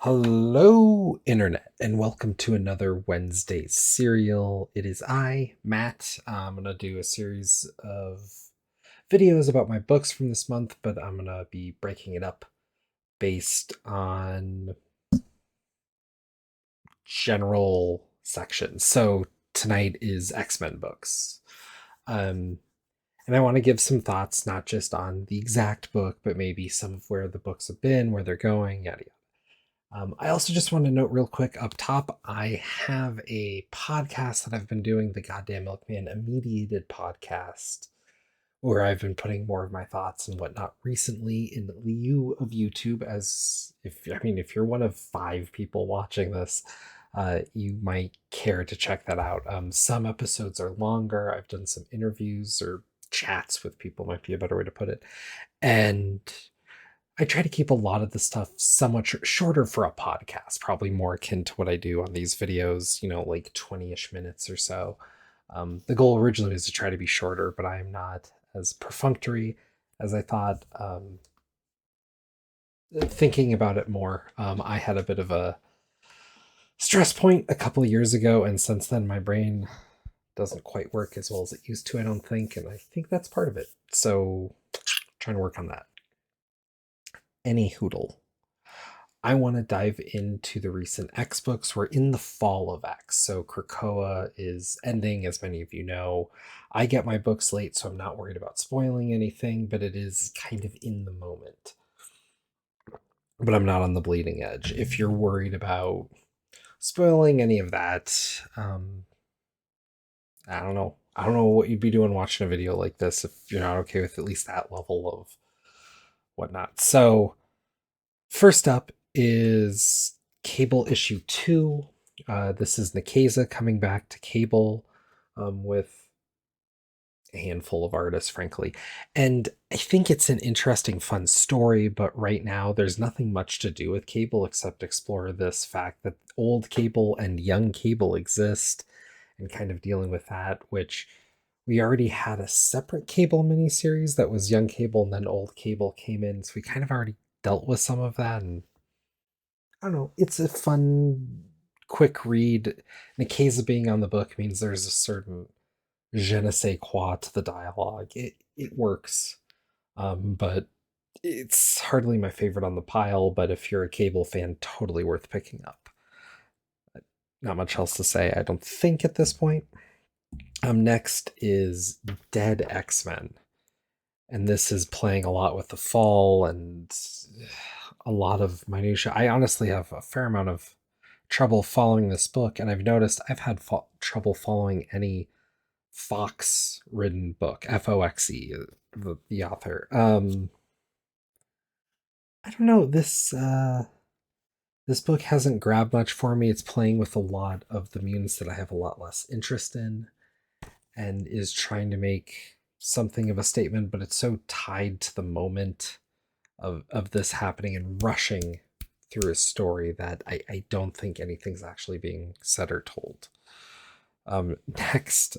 Hello, Internet, and welcome to another Wednesday serial. It is I, Matt. I'm going to do a series of videos about my books from this month, but I'm going to be breaking it up based on general sections. So tonight is X-Men books. Um, and I want to give some thoughts, not just on the exact book, but maybe some of where the books have been, where they're going, yada yada. I also just want to note real quick up top, I have a podcast that I've been doing, the Goddamn Milkman, a mediated podcast, where I've been putting more of my thoughts and whatnot recently in lieu of YouTube. If you're one of 5 people watching this, you might care to check that out. Some episodes are longer. I've done some interviews or chats with people, might be a better way to put it. And I try to keep a lot of the stuff somewhat shorter for a podcast, probably more akin to what I do on these videos, like 20-ish minutes or so. The goal originally was to try to be shorter, but I am not as perfunctory as I thought. Thinking about it more, I had a bit of a stress point a couple of years ago, and since then my brain doesn't quite work as well as it used to, I don't think, and I think that's part of it. So, trying to work on that. Any hoodle. I want to dive into the recent X books. We're in the fall of X, so Krakoa is ending, as many of you know. I get my books late, so I'm not worried about spoiling anything, but it is kind of in the moment. But I'm not on the bleeding edge. If you're worried about spoiling any of that, I don't know. I don't know what you'd be doing watching a video like this if you're not okay with at least that level of whatnot. So, first up is Cable issue 2. This is Nikeza coming back to Cable with a handful of artists, frankly. And I think it's an interesting, fun story, but right now there's nothing much to do with Cable except explore this fact that old Cable and young Cable exist and kind of dealing with that, which we already had a separate Cable miniseries that was young Cable and then old Cable came in. So we kind of already dealt with some of that, and I don't know. It's a fun, quick read. Nikeza being on the book means there's a certain je ne sais quoi to the dialogue. It works, but it's hardly my favorite on the pile. But if you're a Cable fan, totally worth picking up. Not much else to say, I don't think, at this point. Next is Dead X-Men, and this is playing a lot with the fall and a lot of minutia. I honestly have a fair amount of trouble following this book, and I've noticed I've had trouble following any Fox written book, Foxe, the author. I don't know, this book hasn't grabbed much for me. It's playing with a lot of the mutants that I have a lot less interest in, and is trying to make something of a statement, but it's so tied to the moment of this happening and rushing through a story that I don't think anything's actually being said or told. Next,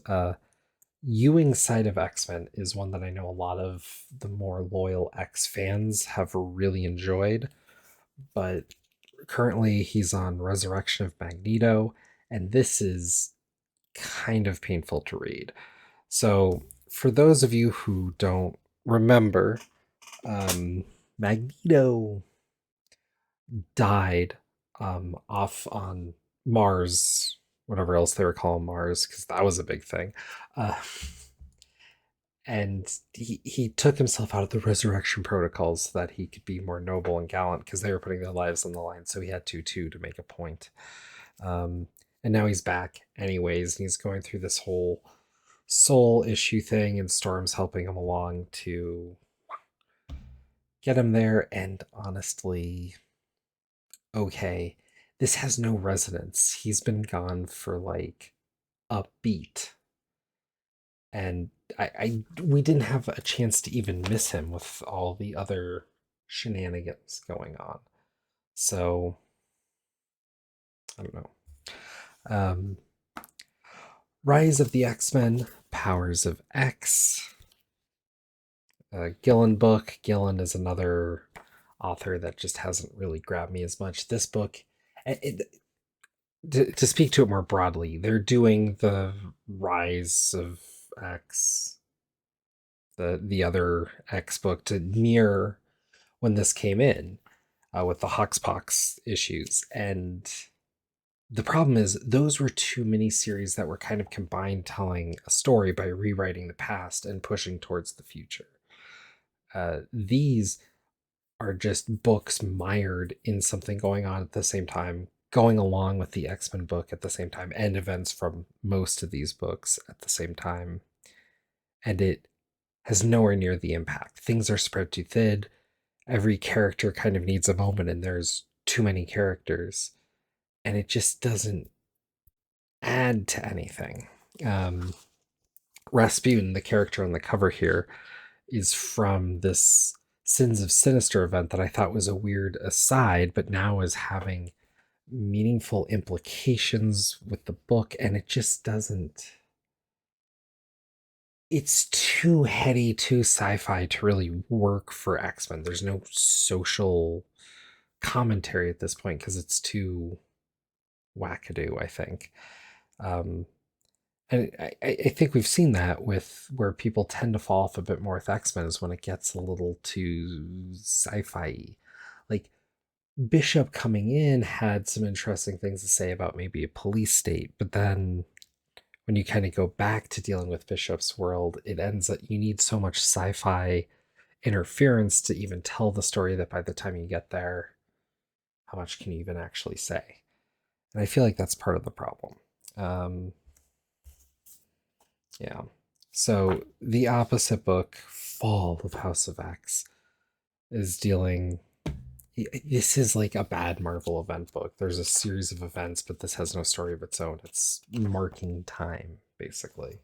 Ewing's side of X-Men is one that I know a lot of the more loyal X fans have really enjoyed, but currently he's on Resurrection of Magneto, and this is kind of painful to read. So, for those of you who don't remember, Magneto died off on Mars, whatever else they were calling Mars, because that was a big thing. Uh, and he took himself out of the resurrection protocols so that he could be more noble and gallant, because they were putting their lives on the line. So he had to too, to make a point. And now he's back anyways, and he's going through this whole soul issue thing, and Storm's helping him along to get him there. And honestly, okay, this has no resonance. He's been gone for like a beat, and we didn't have a chance to even miss him with all the other shenanigans going on. So I don't know. Um, Rise of the X-Men, Powers of X. Gillen book. Gillen is another author that just hasn't really grabbed me as much. This book, to speak to it more broadly, they're doing the Rise of X, the other X book, to mirror when this came in, with the Hoxpox issues. And the problem is, those were two miniseries that were kind of combined telling a story by rewriting the past and pushing towards the future. These are just books mired in something going on at the same time, going along with the X-Men book at the same time, and events from most of these books at the same time. And it has nowhere near the impact. Things are spread too thin. Every character kind of needs a moment, and there's too many characters. And it just doesn't add to anything. Um, Rasputin, the character on the cover here, is from this Sins of Sinister event that I thought was a weird aside, but now is having meaningful implications with the book, and it just doesn't. It's too heady, too sci-fi to really work for X-Men. There's no social commentary at this point because it's too wackadoo, I think. Um, and I think we've seen that with where people tend to fall off a bit more with X-Men is when it gets a little too sci-fi. Like Bishop coming in had some interesting things to say about maybe a police state, but then when you kind of go back to dealing with Bishop's world, it ends up you need so much sci-fi interference to even tell the story that by the time you get there, how much can you even actually say? And I feel like that's part of the problem. Um, yeah. So the opposite book, Fall of House of X, is dealing. This is like a bad Marvel event book. There's a series of events, but this has no story of its own. It's marking time, basically.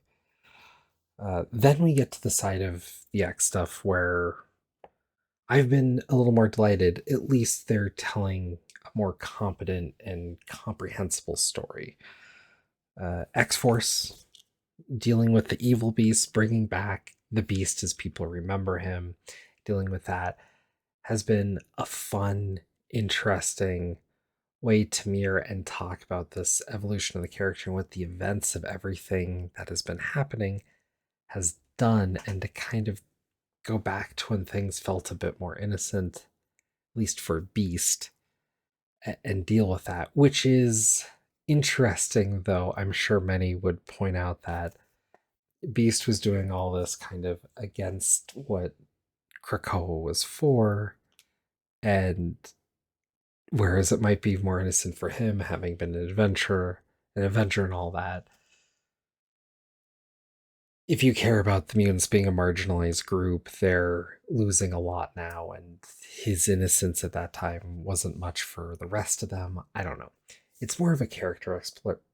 Then we get to the side of the X stuff where I've been a little more delighted. At least they're telling a more competent and comprehensible story. X Force dealing with the evil beast, bringing back the beast as people remember him, dealing with that has been a fun, interesting way to mirror and talk about this evolution of the character and what the events of everything that has been happening has done, and to kind of go back to when things felt a bit more innocent, at least for Beast, and deal with that, which is interesting, though I'm sure many would point out that Beast was doing all this kind of against what Krakoa was for, and whereas it might be more innocent for him having been an adventurer and all that, if you care about the mutants being a marginalized group, they're losing a lot now, and his innocence at that time wasn't much for the rest of them. I don't know. It's more of a character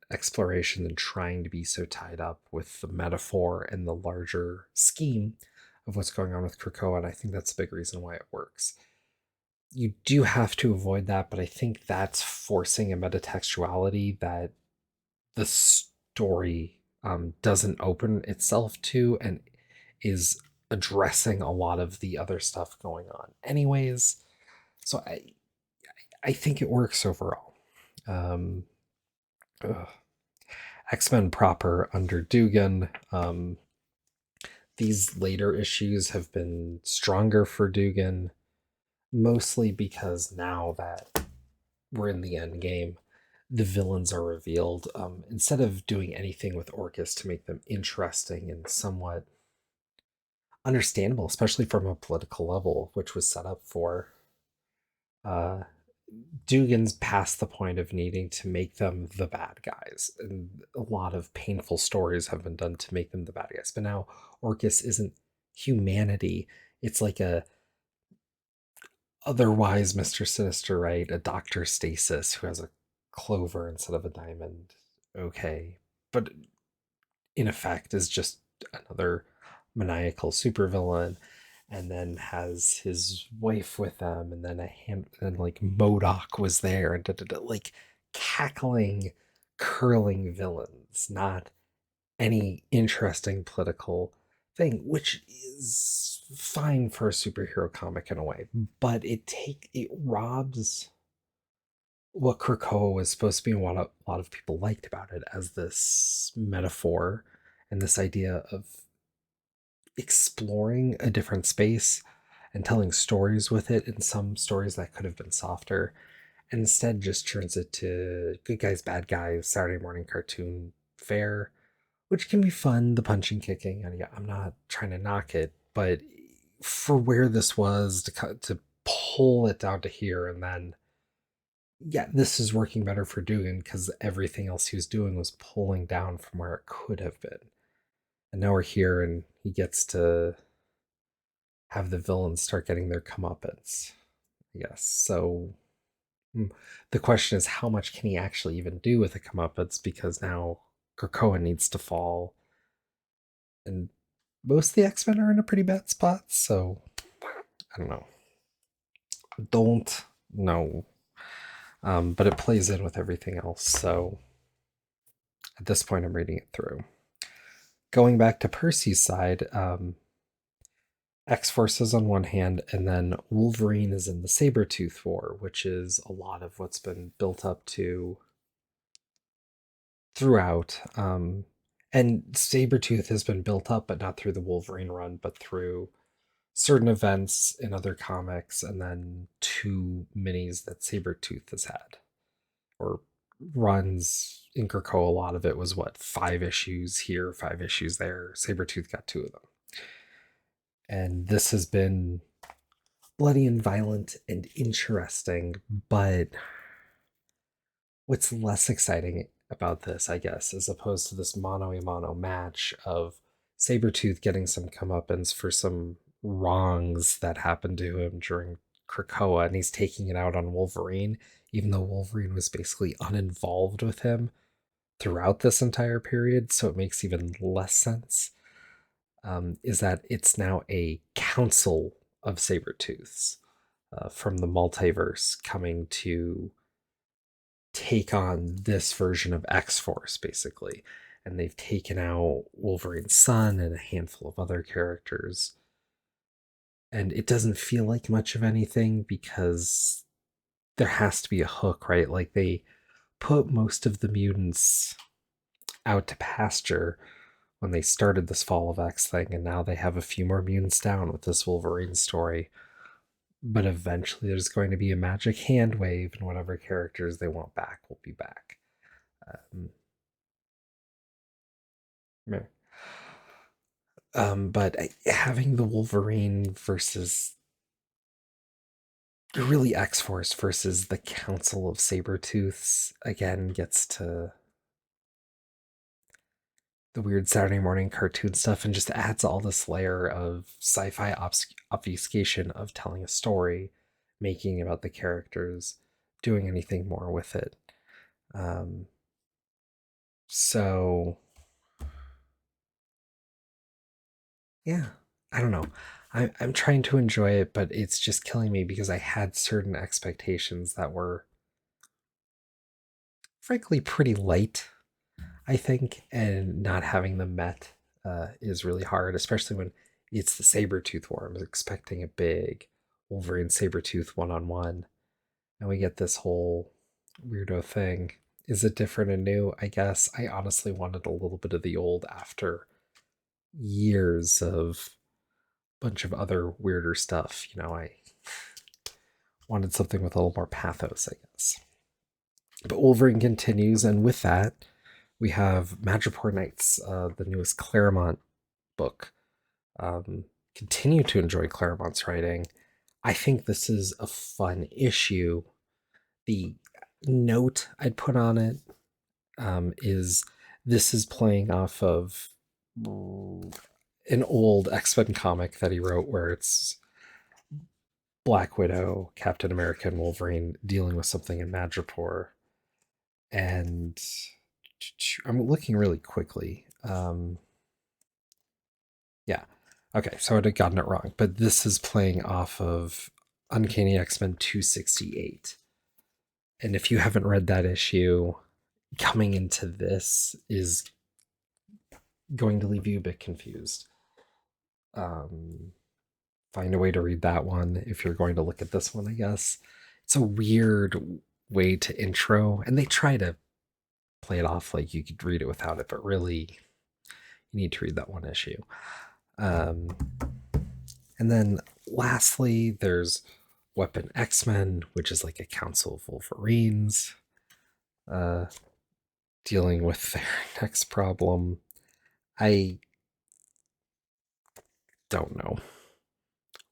exploration than trying to be so tied up with the metaphor and the larger scheme of what's going on with Krakoa, and I think that's a big reason why it works. You do have to avoid that, but I think that's forcing a metatextuality that the story doesn't open itself to, and is addressing a lot of the other stuff going on anyways. So I think it works overall. um X-Men proper under Dugan. These later issues have been stronger for Dugan, mostly because now that we're in the end game, the villains are revealed. Instead of doing anything with Orcus to make them interesting and somewhat understandable, especially from a political level, which was set up for, uh, Dugan's past the point of needing to make them the bad guys. And a lot of painful stories have been done to make them the bad guys. But now Orcus isn't humanity. It's like a otherwise Mr. Sinister, right? A Dr. Stasis who has a clover instead of a diamond. Okay. But in effect is just another maniacal supervillain, and then has his wife with them, and then and like Modoc was there, and like cackling, curling villains, not any interesting political thing, which is fine for a superhero comic in a way, but it robs what Krakoa was supposed to be and what a lot of people liked about it as this metaphor and this idea of exploring a different space and telling stories with it, and some stories that could have been softer, and instead just turns it to good guys, bad guys, Saturday morning cartoon fare, which can be fun, the punching, kicking, and yeah, I'm not trying to knock it, but for where this was to pull it down to here, and then yeah, this is working better for Dugan because everything else he was doing was pulling down from where it could have been. And now we're here and he gets to have the villains start getting their comeuppance, I guess. So the question is, how much can he actually even do with the comeuppance? Because now Krakoa needs to fall, and most of the X-Men are in a pretty bad spot. So I don't know. Don't know. But it plays in with everything else. So at this point, I'm reading it through. Going back to Percy's side, X-Force is on one hand, and then Wolverine is in the Sabretooth War, which is a lot of what's been built up to throughout. And Sabretooth has been built up, but not through the Wolverine run, but through certain events in other comics, and then two minis that Sabretooth has had, or runs in Krakoa. A lot of it was what, 5 issues here, 5 issues there. Sabretooth got 2 of them. And this has been bloody and violent and interesting, but what's less exciting about this, I guess, as opposed to this mano a mano match of Sabretooth getting some comeuppance for some wrongs that happened to him during Krakoa, and he's taking it out on Wolverine, even though Wolverine was basically uninvolved with him throughout this entire period, so it makes even less sense. Is that it's now a council of Sabretooths from the multiverse coming to take on this version of X-Force, basically. And they've taken out Wolverine's son and a handful of other characters. And it doesn't feel like much of anything because there has to be a hook, right? Like they put most of the mutants out to pasture when they started this Fall of X thing, and now they have a few more mutants down with this Wolverine story. But eventually there's going to be a magic hand wave, and whatever characters they want back will be back. But having the Wolverine versus really X-Force versus the Council of Sabretooths again gets to the weird Saturday morning cartoon stuff and just adds all this layer of sci-fi obfuscation of telling a story, making about the characters, doing anything more with it. So yeah, I don't know. I'm trying to enjoy it, but it's just killing me because I had certain expectations that were frankly pretty light, I think, and not having them met is really hard, especially when it's the Sabretooth War. I'm expecting a big Wolverine Sabretooth one-on-one, and we get this whole weirdo thing. Is it different and new? I guess I honestly wanted a little bit of the old after years of bunch of other weirder stuff. I wanted something with a little more pathos, I guess. But Wolverine continues, and with that, we have Madripoor Nights, the newest Claremont book. Continue to enjoy Claremont's writing. I think this is a fun issue. The note I'd put on it is this is playing off of an old X-Men comic that he wrote where it's Black Widow, Captain America, and Wolverine dealing with something in Madripoor. And I'm looking really quickly. Yeah. Okay, so I'd have gotten it wrong, but this is playing off of Uncanny X-Men 268. And if you haven't read that issue, coming into this is going to leave you a bit confused. Um, find a way to read that one if you're going to look at this one, I guess. It's a weird way to intro, and they try to play it off like you could read it without it, but really, you need to read that one issue. Um, and then lastly, there's Weapon X-Men, which is like a council of Wolverines uh, dealing with their next problem. I don't know.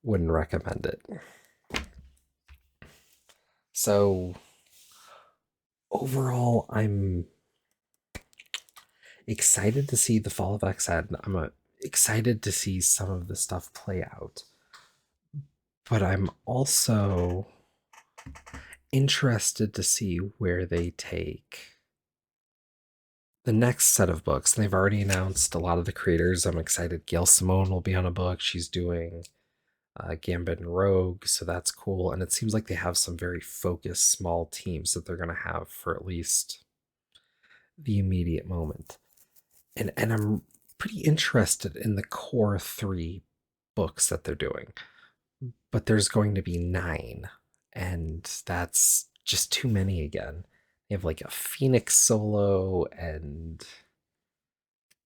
Wouldn't recommend it. So overall, I'm excited to see the fall of X-Men. Excited to see some of the stuff play out. But I'm also interested to see where they take the next set of books. And they've already announced a lot of the creators. I'm excited. Gail Simone will be on a book. She's doing Gambit and Rogue, so that's cool. And it seems like they have some very focused small teams that they're going to have for at least the immediate moment. And I'm pretty interested in the core 3 books that they're doing. But there's going to be 9, and that's just too many again. They have like a Phoenix solo and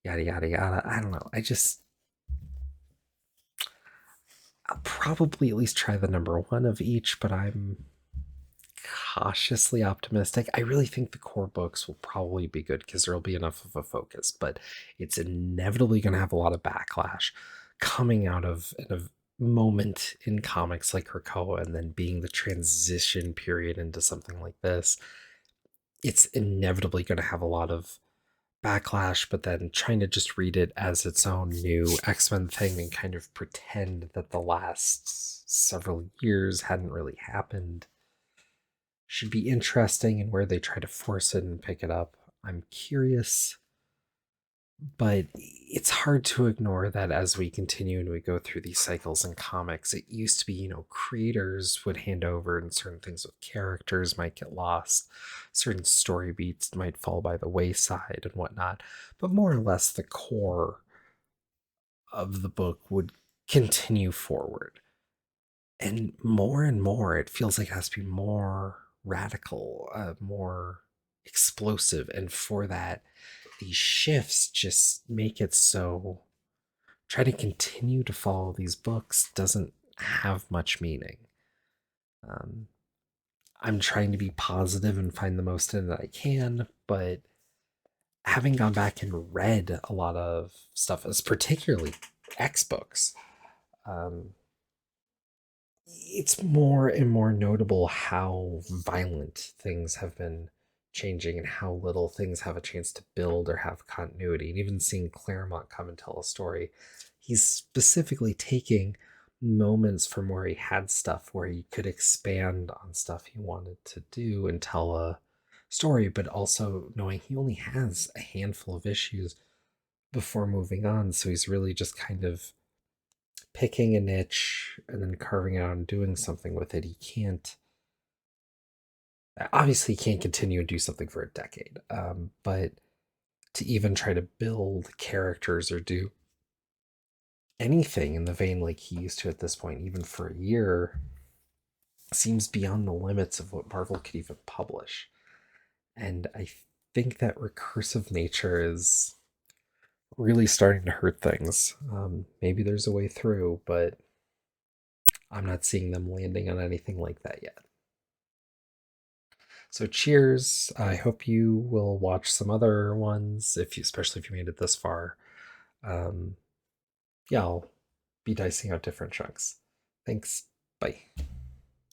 yada yada yada. I don't know. I'll probably at least try the number 1 of each, but I'm cautiously optimistic. I really think the core books will probably be good because there'll be enough of a focus, but it's inevitably going to have a lot of backlash coming out of a moment in comics like Krakoa and then being the transition period into something like this. It's inevitably going to have a lot of backlash, but then trying to just read it as its own new X-Men thing and kind of pretend that the last several years hadn't really happened should be interesting, and where they try to force it and pick it up, I'm curious. But it's hard to ignore that as we continue and we go through these cycles in comics. It used to be, creators would hand over and certain things with characters might get lost, certain story beats might fall by the wayside and whatnot. But more or less, the core of the book would continue forward. And more, it feels like it has to be more radical, more explosive. And for that, these shifts just make it so trying to continue to follow these books doesn't have much meaning. Um, I'm trying to be positive and find the most in that I can, but having gone back and read a lot of stuff, as particularly X books, um, it's more and more notable how violent things have been changing and how little things have a chance to build or have continuity. And even seeing Claremont come and tell a story, he's specifically taking moments from where he had stuff where he could expand on stuff he wanted to do and tell a story, but also knowing he only has a handful of issues before moving on. So he's really just kind of picking a niche and then carving it out and doing something with it. He can't obviously he can't continue and do something for a decade. But to even try to build characters or do anything in the vein like he used to at this point, even for a year, seems beyond the limits of what Marvel could even publish. And I think that recursive nature is really starting to hurt things. Maybe there's a way through, but I'm not seeing them landing on anything like that yet. So cheers. I hope you will watch some other ones especially if you made it this far. Um, yeah, I'll be dicing out different chunks. Thanks. Bye.